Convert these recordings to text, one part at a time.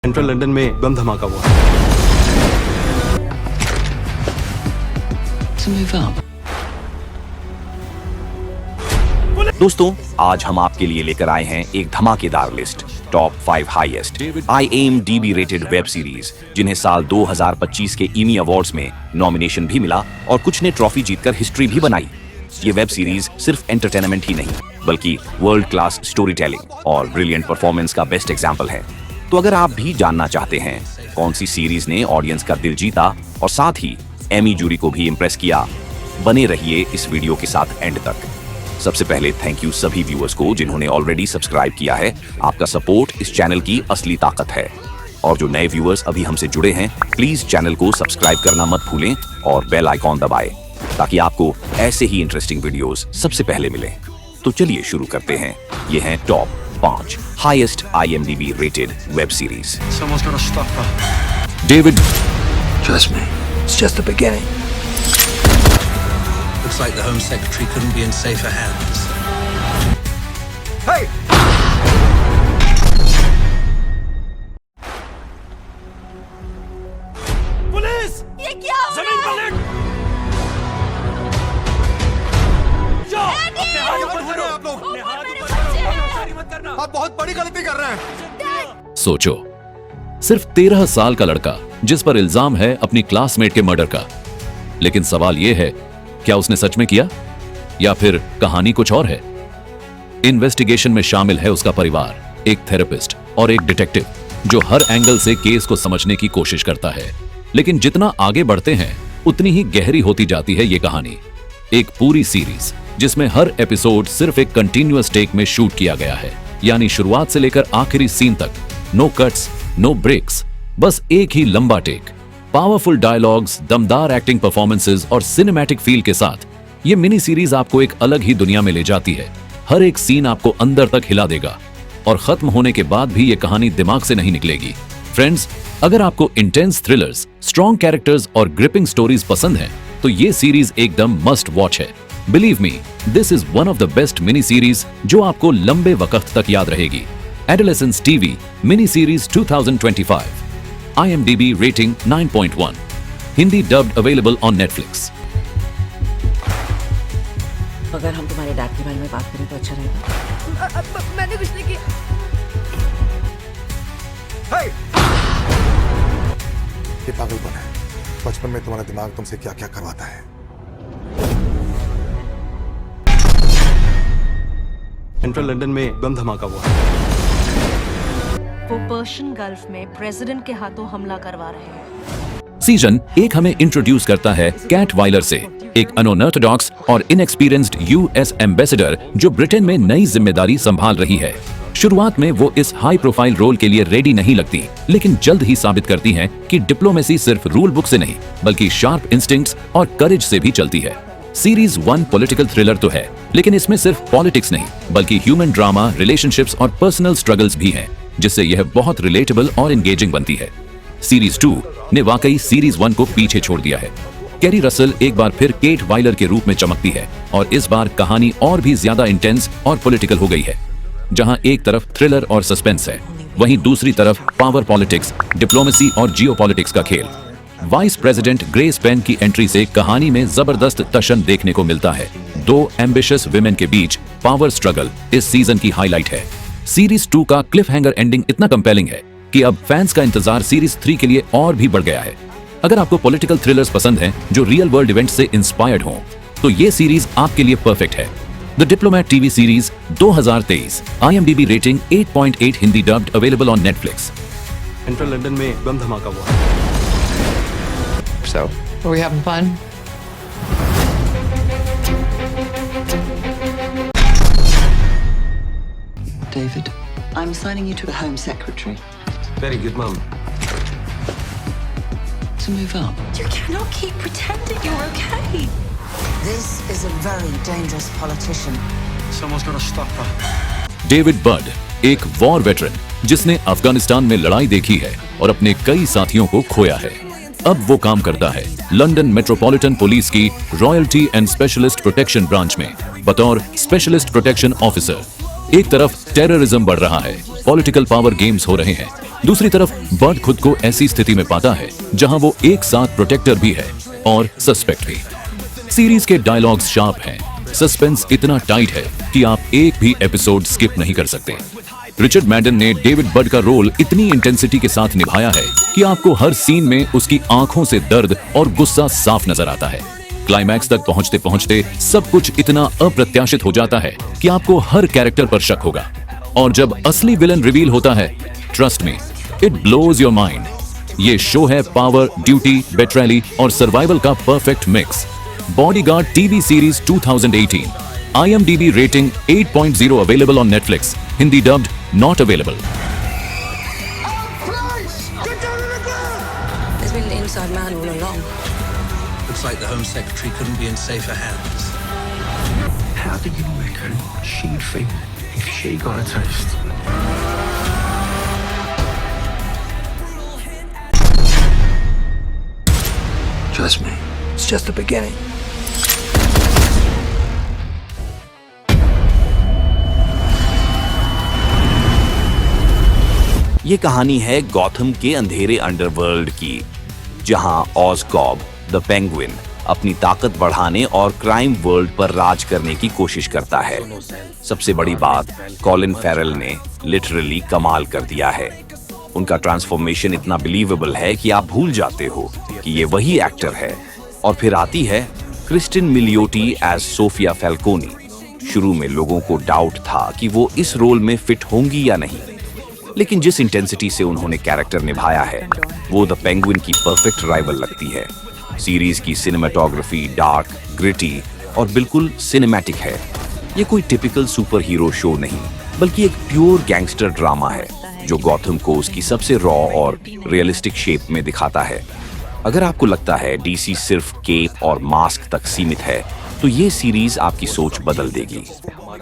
Central London में बम धमाका हुआ। दोस्तों, आज हम आपके लिए लेकर आए हैं एक धमाकेदार list, top 5 highest IMDb rated web series, जिन्हें साल 2025 के ईमी अवार्ड्स में नॉमिनेशन भी मिला और कुछ ने ट्रॉफी जीतकर हिस्ट्री भी बनाई। ये वेब सीरीज सिर्फ एंटरटेनमेंट ही नहीं, बल्कि वर्ल्ड क्लास स्टोरी टेलिंग और ब्रिलियंट परफॉर्मेंस का बेस्ट एग्जाम्पल है। तो अगर आप भी जानना चाहते हैं कौन सी सीरीज ने ऑडियंस का दिल जीता और साथ ही एमी जूरी को भी इम्प्रेस किया, बने रहिए इस वीडियो के साथ एंड तक। सबसे पहले थैंक यू सभी व्यूअर्स को जिन्होंने ऑलरेडी सब्सक्राइब किया है। आपका सपोर्ट इस चैनल की असली ताकत है। और जो नए व्यूअर्स अभी हमसे जुड़े हैं, प्लीज चैनल को सब्सक्राइब करना मत भूलें और बेल आइकॉन दबाएं, ताकि आपको ऐसे ही इंटरेस्टिंग वीडियोस सबसे पहले मिलें। तो चलिए शुरू करते हैं। ये हैं top 5 highest IMDb rated web series. David, Trust me, it's just the beginning. Looks like the Home Secretary couldn't be in safer hands. Hey! Police! ये क्या हो जमीन रहा पर है? लेट! जाओ! अपने हाथ ऊपर करो! आप लोग! अपने हाथ मेरे ऊपर करो! बच्चे! परेशानी मत करना! आप बहुत बड़ी गलती कर रहे हैं। सोचो, सिर्फ 13 साल का लड़का जिस पर इल्जाम है अपनी क्लासमेट के मर्डर का। लेकिन सवाल यह है, क्या उसने सच में किया या फिर कहानी कुछ और है? इन्वेस्टिगेशन में शामिल है उसका परिवार, एक थेरेपिस्ट और एक डिटेक्टिव जो हर एंगल से केस को समझने की कोशिश करता है। लेकिन जितना आगे बढ़ते हैं उतनी ही गहरी होती जाती है ये कहानी। एक पूरी सीरीज जिसमें हर एपिसोड सिर्फ एक कंटिन्यूअस टेक में शूट किया गया है, यानी शुरुआत से लेकर आखिरी सीन तक नो कट्स, नो ब्रेक्स, बस एक ही लंबा टेक। पावरफुल डायलॉग्स, दमदार एक्टिंग परफॉर्मेंसेस और सिनेमैटिक फील के साथ ये मिनी सीरीज आपको एक अलग ही दुनिया में ले जाती है। हर एक सीन आपको अंदर तक हिला देगा और खत्म होने के बाद भी ये कहानी दिमाग से नहीं निकलेगी। फ्रेंड्स, अगर आपको इंटेंस थ्रिलर्स, स्ट्रॉन्ग कैरेक्टर्स और ग्रिपिंग स्टोरीज पसंद हैं, तो ये सीरीज एकदम मस्ट वॉच है। Believe me, this is one of the best mini series जो आपको लंबे वक्त तक याद रहेगी। Adolescence TV mini series 2025, IMDb rating 9.1, Hindi dubbed available on Netflix। अगर हम तुम्हारे डैड के बारे में बात करें तो अच्छा रहेगा। मैंने कुछ नहीं किया। Hey! ये पागलपन है। बचपन में तुम्हारा दिमाग तुमसे क्या क्या करवाता है। सेंट्रल लंदन में बम धमाका हुआ। वो पर्शियन गल्फ में प्रेसिडेंट के हाथों हमला करवा रहे हैं। सीजन 1 हमें इंट्रोड्यूस करता है कैट वाइलर से, एक अनऑर्थोडॉक्स और इनएक्सपीरियंस्ड US एम्बेसडर जो ब्रिटेन में नई जिम्मेदारी संभाल रही है। शुरुआत में वो इस हाई प्रोफाइल रोल के लिए रेडी नहीं लगती, लेकिन जल्द ही साबित करती हैं कि डिप्लोमेसी सिर्फ रूल बुक से नहीं, बल्कि शार्प इंस्टिंक्ट्स और करेज से भी चलती है। सीरीज 1 पॉलिटिकल थ्रिलर तो है, लेकिन इसमें सिर्फ पॉलिटिक्स नहीं, बल्कि ह्यूमन ड्रामा, रिलेशनशिप्स और पर्सनल स्ट्रगल्स भी हैं, जिससे यह बहुत रिलेटेबल और एंगेजिंग बनती है। सीरीज 2 ने वाकई सीरीज 1 को पीछे छोड़ दिया है। कैरी रसल एक बार फिर केट वाइलर के रूप में चमकती है और इस बार कहानी और भी ज्यादा इंटेंस और पॉलिटिकल हो गई है। जहां एक तरफ थ्रिलर और सस्पेंस है, वहीं दूसरी तरफ पावर पॉलिटिक्स, डिप्लोमेसी और जियोपॉलिटिक्स का खेल। वाइस प्रेसिडेंट ग्रेस पेन की एंट्री से कहानी में जबरदस्त टशन देखने को मिलता है। 2 एम्बिशियस विमेन के बीच पावर स्ट्रगल इस सीजन की हाईलाइट है। सीरीज 2 का क्लिफ हैंगर एंडिंग इतना कंपेलिंग है कि अब फैंस का इंतजार सीरीज 3 के लिए और भी बढ़ गया है। अगर आपको पॉलिटिकल थ्रिलर्स पसंद हैं जो रियल वर्ल्ड इवेंट्स से इंस्पायर्ड हों, तो ये सीरीज आपके लिए परफेक्ट है। The diplomat TV series 2023, IMDb rating 8.8, Hindi dubbed, available on Netflix. Central London में बम धमाका हुआ। So, are we having fun? David, I'm assigning you to the Home Secretary. Very good, Mum. To move up. You cannot keep pretending you're okay. This is a very dangerous politician. Someone's got to stop her. David Budd एक war veteran जिसने अफगानिस्तान में लड़ाई देखी है और अपने कई साथियों को खोया है। अब वो काम करता है लंदन मेट्रोपॉलिटन पुलिस की royalty and specialist protection branch में बतौर स्पेशलिस्ट प्रोटेक्शन ऑफिसर। एक तरफ टेररिज्म बढ़ रहा है, पॉलिटिकल पावर गेम्स हो रहे हैं। दूसरी तरफ बर्ड खुद को ऐसी स्थिति में पाता है जहां वो एक साथ प्रोटेक्टर भी है और सस्पेक्ट भी। सीरीज के डायलॉग्स शार्प हैं, सस्पेंस इतना टाइट है कि आप एक भी एपिसोड स्किप नहीं कर सकते। रिचर्ड मैडन ने डेविड बड का रोल इतनी इंटेंसिटी के साथ निभाया है कि आपको हर सीन में उसकी आंखों से दर्द और गुस्सा साफ नजर आता है। क्लाइमैक्स तक पहुंचते पहुंचते सब कुछ इतना अप्रत्याशित हो जाता है कि आपको हर कैरेक्टर पर शक होगा। और जब असली विलन रिवील होता है, trust me, it blows your mind. ये शो है पावर, ड्यूटी, बेट्रेली और सर्वाइवल का perfect mix. Bodyguard TV series 2018, IMDb rating 8.0, available on Netflix, Hindi dubbed, not available. There's been an inside man all along. Looks like the Home Secretary couldn't be in safer hands. How do you reckon she'd feel if she got a taste? Trust me, it's just the beginning. ये कहानी है Gotham के अंधेरे underworld की, जहां ऑज़कॉब the penguin अपनी ताकत बढ़ाने और क्राइम वर्ल्ड पर राज करने की कोशिश करता है। सबसे बड़ी बात, कॉलिन फेरल ने लिटरली कमाल कर दिया है। उनका ट्रांसफॉर्मेशन इतना बिलीवेबल है कि आप भूल जाते हो कि ये वही एक्टर है। और फिर आती है क्रिस्टिन मिलियोटी एज सोफिया फैल्कोनी। शुरू में लोगों को डाउट था कि वो इस रोल में फिट होंगी या नहीं, लेकिन जिस इंटेंसिटी से उन्होंने कैरेक्टर निभाया है, वो द पेंगुइन की परफेक्ट राइवल लगती है। सीरीज की सिनेमेटोग्राफी डार्क, ग्रिटी और बिल्कुल सिनेमैटिक है। ये कोई टिपिकल सुपर हीरो शो नहीं, बल्कि एक प्योर गैंगस्टर ड्रामा है जो गॉथम को उसकी सबसे रॉ और रियलिस्टिक शेप में दिखाता है। अगर आपको लगता है डीसी सिर्फ केप और मास्क तक सीमित है, तो ये सीरीज आपकी सोच बदल देगी।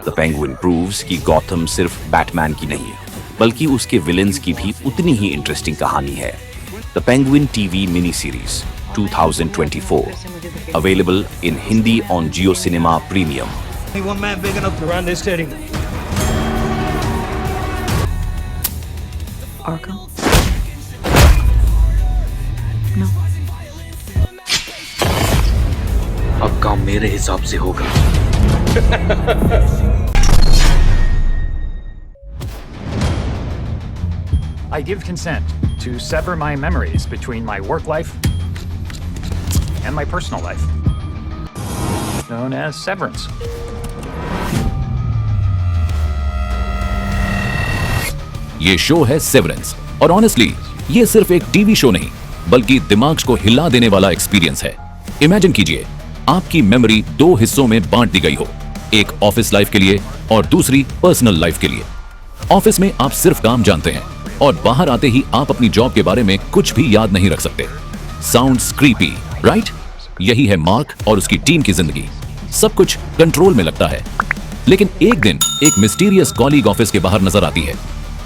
द पेंगुइन प्रूव्स कि गॉथम सिर्फ बैटमैन की नहीं, बल्कि उसके विलेंस की भी उतनी ही इंटरेस्टिंग कहानी है। The penguin TV mini series 2024, available in Hindi on Jio cinema premium. One man big enough to run this city. Arkham? No. अब काम मेरे हिसाब से होगा। I give consent to sever my memories between my work life and my personal life, known as severance. ये show है severance, और honestly ये सिर्फ एक टीवी शो नहीं, बल्कि दिमाग को हिला देने वाला एक्सपीरियंस है। इमेजिन कीजिए, आपकी मेमोरी दो हिस्सों में बांट दी गई हो, एक ऑफिस लाइफ के लिए और दूसरी पर्सनल लाइफ के लिए। ऑफिस में आप सिर्फ काम जानते हैं और बाहर आते ही आप अपनी जॉब के बारे में कुछ भी याद नहीं रख सकते। Sounds creepy, right? यही है मार्क और उसकी टीम की जिंदगी। सब कुछ कंट्रोल में लगता है, लेकिन एक दिन एक मिस्टीरियस कॉलीग ऑफिस के बाहर नजर आती है।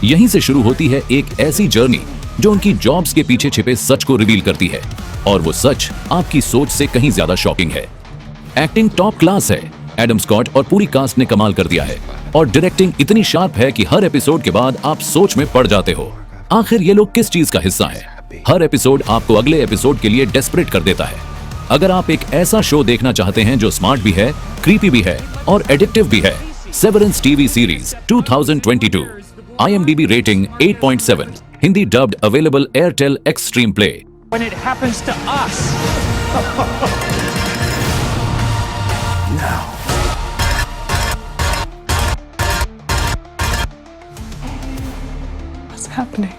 यहीं से शुरू होती है एक ऐसी जर्नी जो उनकी जॉब्स के पीछे छिपे सच को रिवील करती है, और वो सच आपकी सोच से कहीं ज्यादा शॉकिंग है। एक्टिंग टॉप क्लास है, एडम स्कॉट और पूरी कास्ट ने कमाल कर दिया है, और डायरेक्टिंग इतनी शार्प है कि हर एपिसोड के बाद आप सोच में पड़ जाते हो, आखिर ये लोग किस चीज का हिस्सा है। हर एपिसोड आपको अगले एपिसोड के लिए डेस्परेट कर देता है। अगर आप एक ऐसा शो देखना चाहते हैं जो स्मार्ट भी है, क्रीपी भी है और एडिक्टिव भी है, severance TV series 2022, IMDb rating 8.7, Hindi dubbed, available Airtel extreme play. When it happens to us. Now. What's happening?